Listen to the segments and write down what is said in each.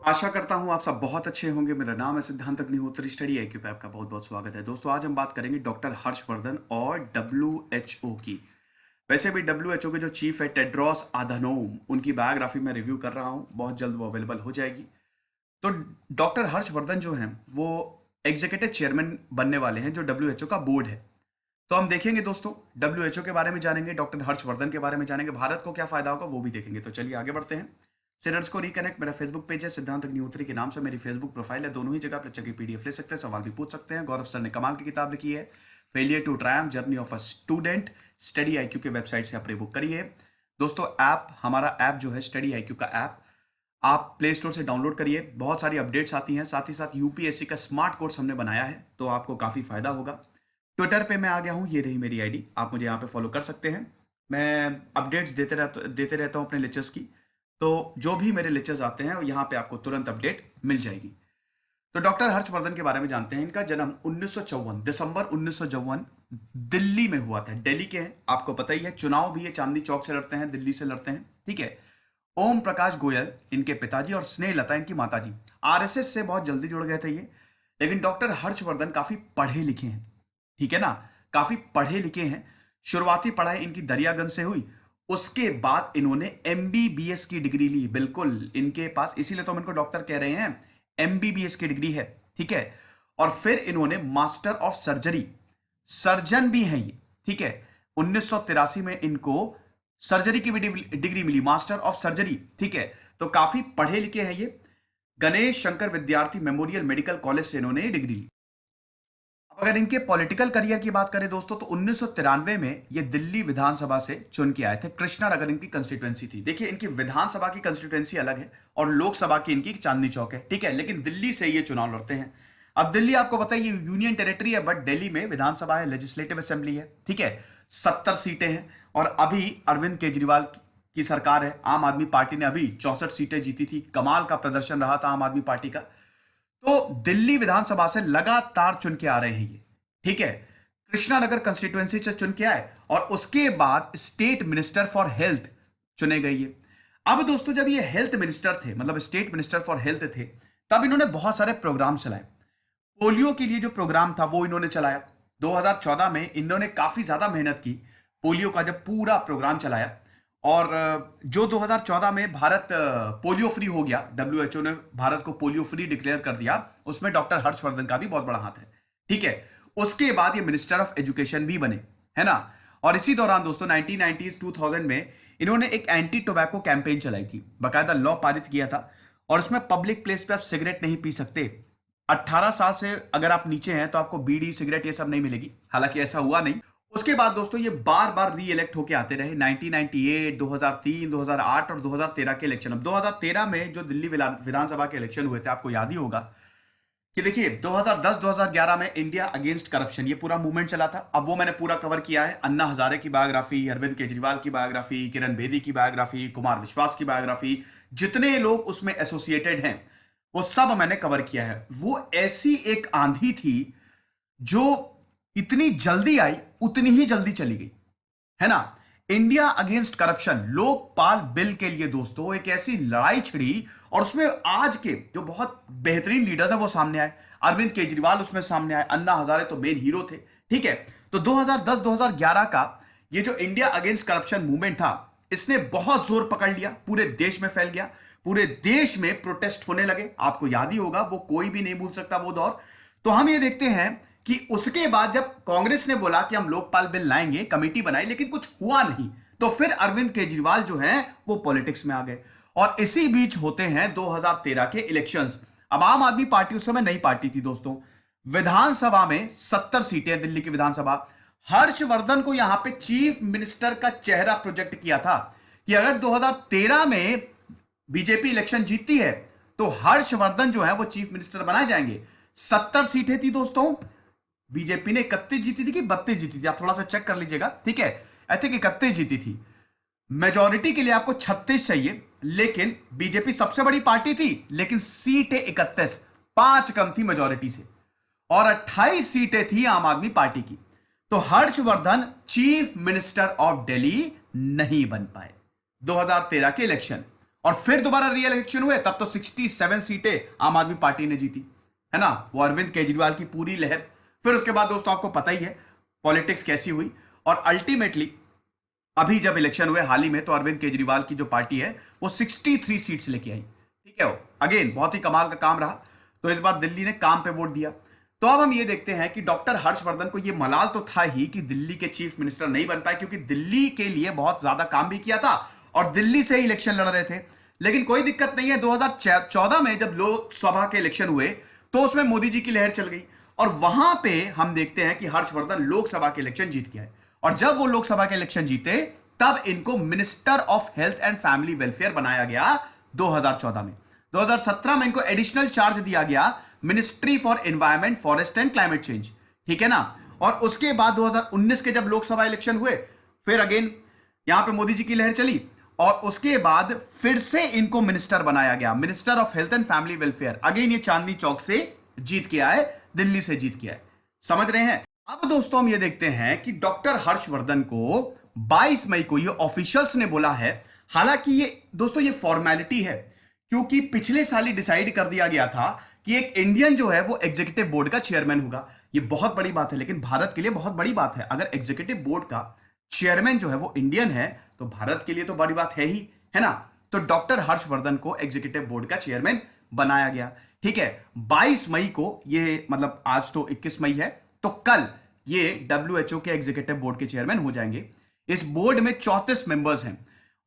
आशा करता हूँ आप सब बहुत अच्छे होंगे। मेरा नाम है सिद्धांत अग्निहोत्री। स्टडी आईक्यू पे आपका बहुत बहुत स्वागत है। दोस्तों, आज हम बात करेंगे डॉक्टर हर्षवर्धन और डब्ल्यूएचओ की। वैसे भी डब्ल्यूएचओ के जो चीफ है टेड्रोस आधानोम, उनकी बायोग्राफी में रिव्यू कर रहा हूँ, बहुत जल्द वो अवेलेबल हो जाएगी। तो डॉक्टर हर्षवर्धन जो हैं वो एग्जीक्यूटिव चेयरमैन बनने वाले हैं जो डब्ल्यूएचओ का बोर्ड है। तो हम देखेंगे दोस्तों, डब्ल्यूएचओ के बारे में जानेंगे, डॉक्टर हर्षवर्धन के बारे में जानेंगे, भारत को क्या फायदा होगा वो भी देखेंगे। तो चलिए आगे बढ़ते हैं। सिनर्स को रिकनेक्ट मेरा फेसबुक पेज है, सिद्धांत अग्निहोत्री के नाम से मेरी फेसबुक प्रोफाइल है। दोनों ही जगह पर की पीडीएफ ले सकते हैं, सवाल भी पूछ सकते हैं। गौरव सर ने कमाल की किताब लिखी है, failure to triumph journey of a student. Study IQ के वेबसाइट से आप बुक करिए। दोस्तों, ऐप, हमारा ऐप जो है स्टडी आईक्यू का ऐप, आप प्ले स्टोर से डाउनलोड करिए। बहुत सारी अपडेट्स आती हैं, साथ ही साथ यूपीएससी का स्मार्ट कोर्स हमने बनाया है, तो आपको काफी फायदा होगा। ट्विटर पे मैं आ गया हूँ, ये रही मेरी आईडी, आप मुझे यहाँ पे फॉलो कर सकते हैं। मैं अपडेट्स देते रहता हूँ अपने लेक्चर्स की। तो जो भी मेरे लेक्चर्स आते हैं यहाँ पे आपको तुरंत अपडेट मिल जाएगी। तो डॉक्टर हर्षवर्धन के बारे में जानते हैं। इनका जन्म 1954 दिसंबर 1954 दिल्ली में हुआ था। दिल्ली के हैं, आपको पता ही है। चुनाव भी ये चांदनी चौक से लड़ते हैं, दिल्ली से लड़ते हैं, ठीक है। ओम प्रकाश गोयल इनके पिताजी और स्नेहलता इनकी माताजी। आरएसएस से बहुत जल्दी जुड़ गए थे ये। लेकिन डॉक्टर हर्षवर्धन काफी पढ़े लिखे हैं, ठीक है ना, काफी पढ़े लिखे हैं। शुरुआती पढ़ाई इनकी दरियागंज से हुई। उसके बाद इन्होंने एमबीबीएस की डिग्री ली। बिल्कुल इनके पास, इसीलिए तो हम इनको डॉक्टर कह रहे हैं, एमबीबीएस की डिग्री है, ठीक है। और फिर इन्होंने मास्टर ऑफ सर्जरी, सर्जन भी हैं ये, ठीक है। 1983 में इनको सर्जरी की भी डिग्री मिली, मास्टर ऑफ सर्जरी, ठीक है। तो काफी पढ़े लिखे हैं ये। गणेश शंकर विद्यार्थी मेमोरियल मेडिकल कॉलेज से इन्होंने डिग्री ली। अगर इनके पॉलिटिकल करियर की बात करें दोस्तों, तो 1993 में ये दिल्ली विधानसभा से चुन के आए थे। कृष्णा नगर इनकी कंस्टिट्यूएंसी थी। देखिए, इनकी विधानसभा की कंस्टिट्यूएंसी अलग है और लोकसभा की इनकी चांदनी चौक है, ठीक है। लेकिन दिल्ली से ये चुनाव लड़ते हैं। अब दिल्ली आपको पता है ये यूनियन टेरिटरी है, बट दिल्ली में विधानसभा है, लेजिस्लेटिव असेंबली है, ठीक है। 70 सीटें हैं। और अभी अरविंद केजरीवाल की सरकार है। आम आदमी पार्टी ने अभी 64 सीटें जीती थी। कमाल का प्रदर्शन रहा था आम आदमी पार्टी का। तो दिल्ली विधानसभा से लगातार चुन के आ रहे हैं ये, ठीक है। कृष्णा नगर कंस्टिट्यूएंसी से चुन के आए और उसके बाद स्टेट मिनिस्टर फॉर हेल्थ चुने गए ये। अब दोस्तों, जब ये हेल्थ मिनिस्टर थे, मतलब स्टेट मिनिस्टर फॉर हेल्थ थे, तब इन्होंने बहुत सारे प्रोग्राम चलाए। पोलियो के लिए जो प्रोग्राम था वो इन्होंने चलाया। 2014 में इन्होंने काफी ज्यादा मेहनत की, पोलियो का जब पूरा प्रोग्राम चलाया। और जो 2014 में भारत पोलियो फ्री हो गया, डब्ल्यूएचओ ने भारत को पोलियो फ्री डिक्लेयर कर दिया, उसमें डॉक्टर हर्षवर्धन का भी बहुत बड़ा हाथ है, ठीक है। उसके बाद ये मिनिस्टर ऑफ एजुकेशन भी बने, है ना। और इसी दौरान दोस्तों 1990s 2000 में इन्होंने एक एंटी टोबैको कैंपेन चलाई थी, बाकायदा लॉ पारित किया था। और उसमें पब्लिक प्लेस पे आप सिगरेट नहीं पी सकते। 18 साल से अगर आप नीचे हैं तो आपको बीड़ी सिगरेट ये सब नहीं मिलेगी। हालांकि ऐसा हुआ नहीं। उसके बाद दोस्तों ये बार बार री इलेक्ट होके आते रहे। 1998, 2003, 2008 और 2013 के इलेक्शन। अब 2013 में जो दिल्ली विधानसभा के इलेक्शन हुए थे, आपको याद ही होगा कि देखिए 2010-2011 में इंडिया अगेंस्ट करप्शन ये पूरा मूवमेंट चला था। अब वो मैंने पूरा कवर किया है। अन्ना हजारे की बायोग्राफी, अरविंद केजरीवाल की बायोग्राफी, किरण बेदी की बायोग्राफी, कुमार विश्वास की बायोग्राफी, जितने लोग उसमें एसोसिएटेड हैं वो सब मैंने कवर किया है। वो ऐसी एक आंधी थी जो इतनी जल्दी आई उतनी ही जल्दी चली गई, है ना। India against corruption, Lokpal bill के लिए दोस्तों एक ऐसी लड़ाई छिड़ी। और उसमें आज के जो बहुत बेहतरीन लीडर्स हैं वो सामने आए। अरविंद केजरीवाल उसमें सामने आए, अन्ना हजारे तो मेन हीरो थे, ठीक है। तो 2010-2011 का ये जो इंडिया अगेंस्ट करप्शन मूवमेंट था, इसने बहुत जोर पकड़ लिया, पूरे देश में फैल गया। पूरे देश में प्रोटेस्ट होने लगे। आपको याद ही होगा, वो कोई भी नहीं भूल सकता वो दौर। तो हम ये देखते हैं कि उसके बाद जब कांग्रेस ने बोला कि हम लोकपाल बिल लाएंगे, कमेटी बनाई, लेकिन कुछ हुआ नहीं, तो फिर अरविंद केजरीवाल जो हैं वो पॉलिटिक्स में आ गए। और इसी बीच होते हैं 2013 के इलेक्शंस। अब आम आदमी पार्टी उस समय नई पार्टी थी दोस्तों। विधानसभा में 70 सीटें, दिल्ली की विधानसभा। हर्षवर्धन को यहां पे चीफ मिनिस्टर का चेहरा प्रोजेक्ट किया था कि अगर 2013 में बीजेपी इलेक्शन जीतती है तो हर्षवर्धन जो है वो चीफ मिनिस्टर बनाए जाएंगे। 70 सीटें थी दोस्तों। बीजेपी ने 31 जीती थी कि 32 जीती थी, आप थोड़ा सा चेक कर लीजिएगा, ठीक है। आई थिंक 31 जीती थी। मेजॉरिटी के लिए आपको 36 चाहिए, लेकिन बीजेपी सबसे बड़ी पार्टी थी, लेकिन सीटें 31, 5 कम थी मेजॉरिटी से। और 28 सीटें थी आम आदमी पार्टी की। तो Harshvardhan chief minister of Delhi नहीं बन पाए 2013 के इलेक्शन। और फिर दोबारा रीएल इलेक्शन हुए तब तो 67 सीटें आम आदमी पार्टी ने जीती, है ना, वो अरविंद केजरीवाल की पूरी लहर। फिर उसके बाद दोस्तों आपको पता ही है पॉलिटिक्स कैसी हुई, और अल्टीमेटली अभी जब इलेक्शन हुए हाल ही में, तो अरविंद केजरीवाल की जो पार्टी है वो 63 सीट्स लेके आई। ठीक है, अगेन बहुत ही कमाल का काम रहा। तो इस बार दिल्ली ने काम पे वोट दिया। तो अब हम ये देखते हैं कि डॉक्टर हर्षवर्धन को ये मलाल तो था ही कि दिल्ली के चीफ मिनिस्टर नहीं बन पाए, क्योंकि दिल्ली के लिए बहुत ज्यादा काम भी किया था और दिल्ली से ही इलेक्शन लड़ रहे थे। लेकिन कोई दिक्कत नहीं है, 2014 में जब लोकसभा के इलेक्शन हुए तो उसमें मोदी जी की लहर चल गई, और वहां पे हम देखते हैं कि हर्षवर्धन लोकसभा के इलेक्शन जीत गया है। और जब वो लोकसभा के इलेक्शन जीते तब इनको minister of health and family welfare बनाया गया 2014 में। 2017 में इनको एडिशनल चार्ज दिया गया ministry for environment, forest and climate change, ठीक है ना। और उसके बाद 2019 के जब लोकसभा इलेक्शन हुए, फिर अगेन यहां पे मोदी जी की लहर चली, और उसके बाद फिर से इनको मिनिस्टर बनाया गया, minister of health and family welfare. Again ये चांदनी चौक से जीत के आए, दिल्ली से जीत के आए, समझ रहे हैं। अब दोस्तों हम ये देखते हैं कि डॉक्टर हर्षवर्धन को 22 मई को ये ऑफिशियल्स ने बोला है, हालांकि ये दोस्तों ये फॉर्मेलिटी है, क्योंकि पिछले साल ही डिसाइड कर दिया गया था कि एक इंडियन जो है वो एग्जीक्यूटिव बोर्ड का चेयरमैन होगा। ये बहुत बड़ी बात है, लेकिन भारत के लिए बहुत बड़ी बात है। अगर एग्जीक्यूटिव बोर्ड का चेयरमैन जो है वो इंडियन है तो भारत के लिए तो बड़ी बात है ही, है ना। तो डॉक्टर हर्षवर्धन को एग्जीक्यूटिव बोर्ड का चेयरमैन बनाया गया। ठीक है, 22 मई को ये, मतलब आज तो 21 मई है, तो कल ये WHO के एग्जीक्यूटिव बोर्ड के चेयरमैन हो जाएंगे। इस बोर्ड में 34 मेंबर्स हैं,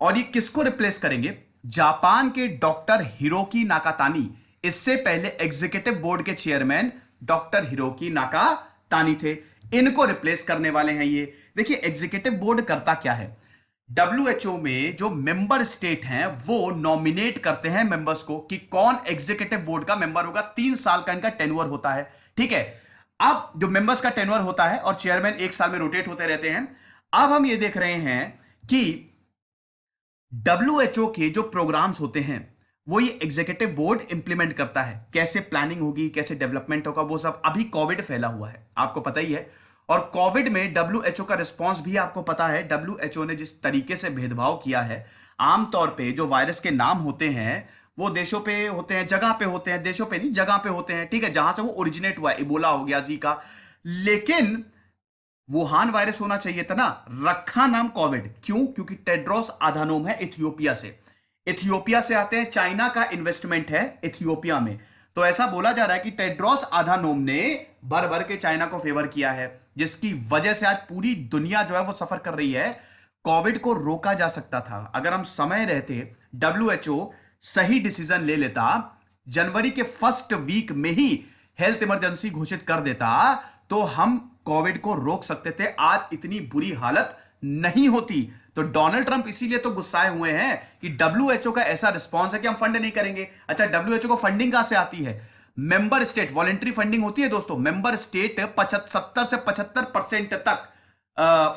और ये किसको रिप्लेस करेंगे? जापान के डॉक्टर हिरोकी नाकातानी। इससे पहले एग्जीक्यूटिव बोर्ड के चेयरमैन डॉक्टर हिरोकी नाकातानी थे, इनको रिप्लेस करने वाले हैं ये। देखिए एग्जीक्यूटिव बोर्ड करता क्या है, WHO में जो मेंबर स्टेट हैं वो नॉमिनेट करते हैं मेंबर्स को कि कौन एग्जीक्यूटिव बोर्ड का मेंबर होगा। 3 साल का इनका टेन्योर होता है, ठीक है। अब जो मेंबर्स का टेन्योर होता है और चेयरमैन 1 साल में रोटेट होते रहते हैं। अब हम ये देख रहे हैं कि WHO के जो प्रोग्राम्स होते हैं वो ये एग्जीक्यूटिव बोर्ड इंप्लीमेंट करता है। कैसे प्लानिंग होगी, कैसे डेवलपमेंट होगा, वो सब। अभी कोविड फैला हुआ है, आपको पता ही है, और कोविड में WHO का रिस्पांस भी आपको पता है। WHO ने जिस तरीके से भेदभाव किया है, आमतौर पे जो वायरस के नाम होते हैं वो देशों पे होते हैं, जगह पे होते हैं, देशों पे नहीं, जगह पे होते हैं, ठीक है, जहां से वो ओरिजिनेट हुआ है। इबोला हो गया, जीका, लेकिन वुहान वायरस होना चाहिए था ना, रखा नाम कोविड। क्यों? क्योंकि टेड्रोस आधानोम है इथियोपिया से, इथियोपिया से आते हैं, चाइना का इन्वेस्टमेंट है इथियोपिया में। तो ऐसा बोला जा रहा है कि टेड्रोस आधानोम ने भर भर के चाइना को फेवर किया है, जिसकी वजह से आज पूरी दुनिया जो है वो सफर कर रही है। कोविड को रोका जा सकता था अगर हम समय रहते WHO सही डिसीजन ले लेता, जनवरी के फर्स्ट वीक में ही हेल्थ इमरजेंसी घोषित कर देता, तो हम कोविड को रोक सकते थे। आज इतनी बुरी हालत नहीं होती। तो डोनाल्ड ट्रंप इसीलिए तो गुस्साए हुए हैं कि WHO का ऐसा रिस्पांस है कि हम फंड नहीं करेंगे। अच्छा, WHO को फंडिंग कहां से आती है? मेंबर स्टेट, वॉलेंट्री फंडिंग होती है दोस्तों। मेंबर स्टेट 70 से 75% तक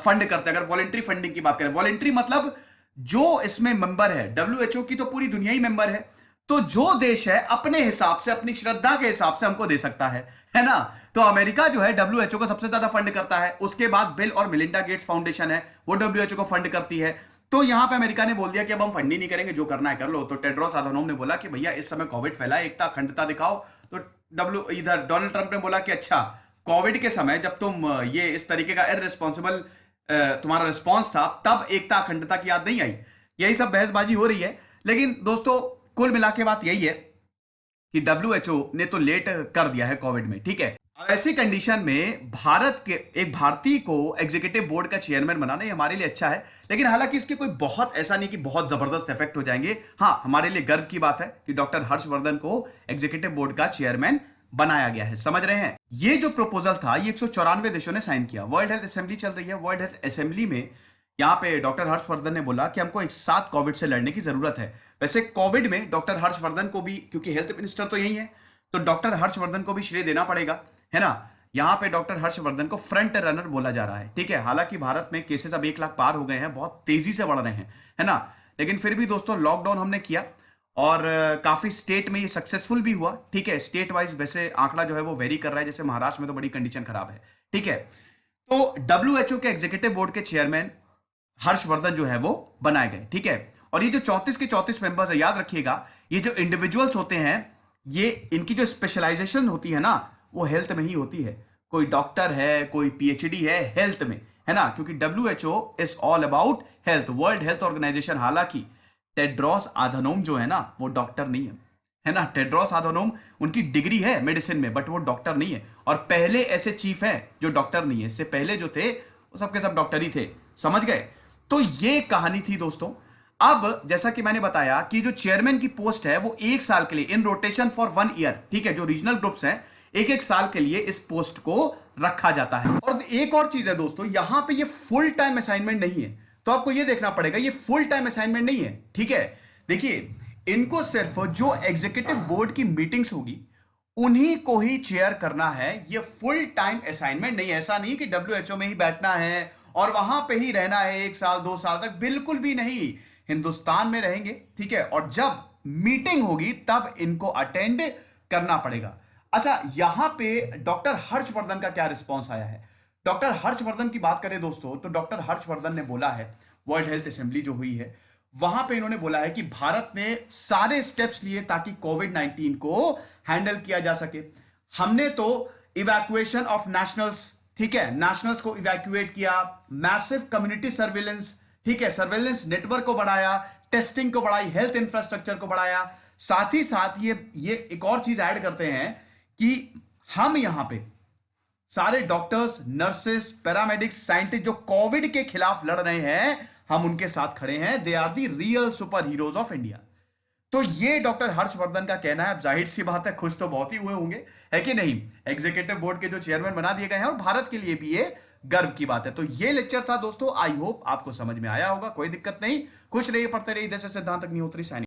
फंड करते हैं। अगर वॉलेंट्री फंडिंग की बात करें, वॉलेंट्री मतलब जो इसमें मेंबर है, WHO की तो पूरी दुनिया ही मेंबर है, तो जो देश है अपने हिसाब से, अपनी श्रद्धा के हिसाब से हमको दे सकता है ना। तो अमेरिका जो है WHO को सबसे ज्यादा फंड करता है, उसके बाद बिल और मिलिंडा गेट्स फाउंडेशन है, वो WHO को फंड करती है। तो यहां पे अमेरिका ने बोल दिया कि अब हम फंड ही नहीं करेंगे, जो करना है कर लो। तो टेड्रोस अधानोम ने बोला कि भैया इस समय कोविड फैला है, एकता अखंडता दिखाओ। तो इधर डोनाल्ड ट्रंप ने बोला कि अच्छा, कोविड के समय जब तुम ये इस तरीके का इररिस्पॉन्सिबल तुम्हारा रिस्पॉन्स था, तब एकता अखंडता की याद नहीं आई। यही सब बहसबाजी हो रही है। लेकिन दोस्तों कुल मिला के बात यही है कि WHO ने तो लेट कर दिया है कोविड में, ठीक है। अब ऐसी कंडीशन में भारत के एक भारतीय को एग्जीक्यूटिव बोर्ड का चेयरमैन बनाना ये हमारे लिए अच्छा है। लेकिन हालांकि इसके कोई बहुत ऐसा नहीं कि बहुत जबरदस्त इफेक्ट हो जाएंगे। हाँ, हमारे लिए गर्व की बात है कि डॉक्टर हर्षवर्धन को एग्जीक्यूटिव बोर्ड का चेयरमैन बनाया गया है, समझ रहे हैं। ये जो प्रपोजल था ये 194 देशों ने साइन किया। वर्ल्ड हेल्थ असेंबली चल रही है, वर्ल्ड हेल्थ असेंबली में यहां पे डॉक्टर हर्षवर्धन ने बोला कि हमको एक साथ कोविड से लड़ने की जरूरत है। वैसे कोविड में डॉक्टर हर्षवर्धन को भी, क्योंकि हेल्थ मिनिस्टर तो यही है, तो डॉक्टर हर्षवर्धन को भी श्रेय देना पड़ेगा, है ना। यहां पे डॉक्टर हर्षवर्धन को फ्रंट रनर बोला जा रहा है, ठीक है। हालांकि भारत में केसेस अब 1 लाख पार हो गए हैं, बहुत तेजी से बढ़ रहे हैं, है ना। लेकिन फिर भी दोस्तों लॉकडाउन हमने किया और काफी स्टेट में ये सक्सेसफुल भी हुआ, ठीक है। स्टेट वाइज वैसे आंकड़ा जो है वो वेरी कर रहा है, जैसे महाराष्ट्र में तो बड़ी कंडीशन खराब है, ठीक है। तो WHO के एग्जीक्यूटिव बोर्ड के चेयरमैन हर्षवर्धन जो है वो बनाए गए, ठीक है। और ये जो 34 के 34 मेंबर्स है, याद रखिएगा, ये जो इंडिविजुअल्स होते हैं, ये इनकी जो स्पेशलाइजेशन होती है ना, वो हेल्थ में ही होती है। कोई डॉक्टर है, कोई पीएचडी है हेल्थ में, है ना, क्योंकि WHO is all about health, world health organisation. हालांकि टेड्रोस आधानोम जो है ना, वो डॉक्टर नहीं है ना। टेड्रोस आधानोम, उनकी डिग्री है मेडिसिन में, बट वो डॉक्टर नहीं है। और पहले ऐसे चीफ हैं जो डॉक्टर नहीं है। इससे पहले जो थे वो सबके सब डॉक्टर ही थे, समझ गए। तो ये कहानी थी दोस्तों। अब जैसा कि मैंने बताया कि जो चेयरमैन की पोस्ट है वो 1 साल के लिए, इन रोटेशन फॉर 1 ईयर, ठीक है, जो रीजनल ग्रुप्स हैं 1-1 साल के लिए इस पोस्ट को रखा जाता है। और एक और चीज है दोस्तों, यहां पे ये फुल टाइम असाइनमेंट नहीं है, तो आपको ये देखना पड़ेगा, ये फुल टाइम असाइनमेंट नहीं है, ठीक है। देखिए, इनको सिर्फ जो एग्जीक्यूटिव बोर्ड की मीटिंग्स होगी उन्हीं को ही चेयर करना है। ये फुल टाइम असाइनमेंट नहीं है। ऐसा नहीं कि WHO में ही बैठना है और वहां पे ही रहना है 1 साल 2 साल तक, बिल्कुल भी नहीं। हिंदुस्तान में रहेंगे, ठीक है, और जब मीटिंग होगी तब इनको अटेंड करना पड़ेगा। अच्छा, यहां पे डॉक्टर हर्षवर्धन का क्या रिस्पॉन्स आया है। डॉक्टर हर्षवर्धन की बात करें दोस्तों, तो डॉक्टर हर्षवर्धन ने बोला है, वर्ल्ड हेल्थ असेंबली जो हुई है वहां पे इन्होंने बोला है कि भारत ने सारे स्टेप्स लिए ताकि कोविड-19 को हैंडल किया जा सके। हमने तो इवैक्यूएशन ऑफ नेशनल्स, ठीक है, नेशनल्स को इवैक्यूएट किया, मैसिव कम्युनिटी सर्विलेंस, ठीक है, सर्विलेंस नेटवर्क को बढ़ाया, टेस्टिंग को बढ़ाई, हेल्थ इंफ्रास्ट्रक्चर को बढ़ाया। साथ ही साथ ये एक और चीज ऐड करते हैं कि हम यहां पे सारे डॉक्टर्स, नर्सेस, पैरामेडिक्स, साइंटिस्ट जो कोविड के खिलाफ लड़ रहे हैं, हम उनके साथ खड़े हैं। They are the real superheroes of India. तो ये डॉक्टर हर्षवर्धन का कहना है। अब जाहिर सी बात है, खुश तो बहुत ही हुए होंगे, है कि नहीं। एग्जीक्यूटिव बोर्ड के जो चेयरमैन बना दिए गए हैं, और भारत के लिए भी ये गर्व की बात है। तो ये लेक्चर था दोस्तों, आई होप आपको समझ में आया होगा। कोई दिक्कत नहीं, खुश रहिए, पढ़ते रहिए। जैसे सिद्धांत अग्निहोत्री साइनिंग।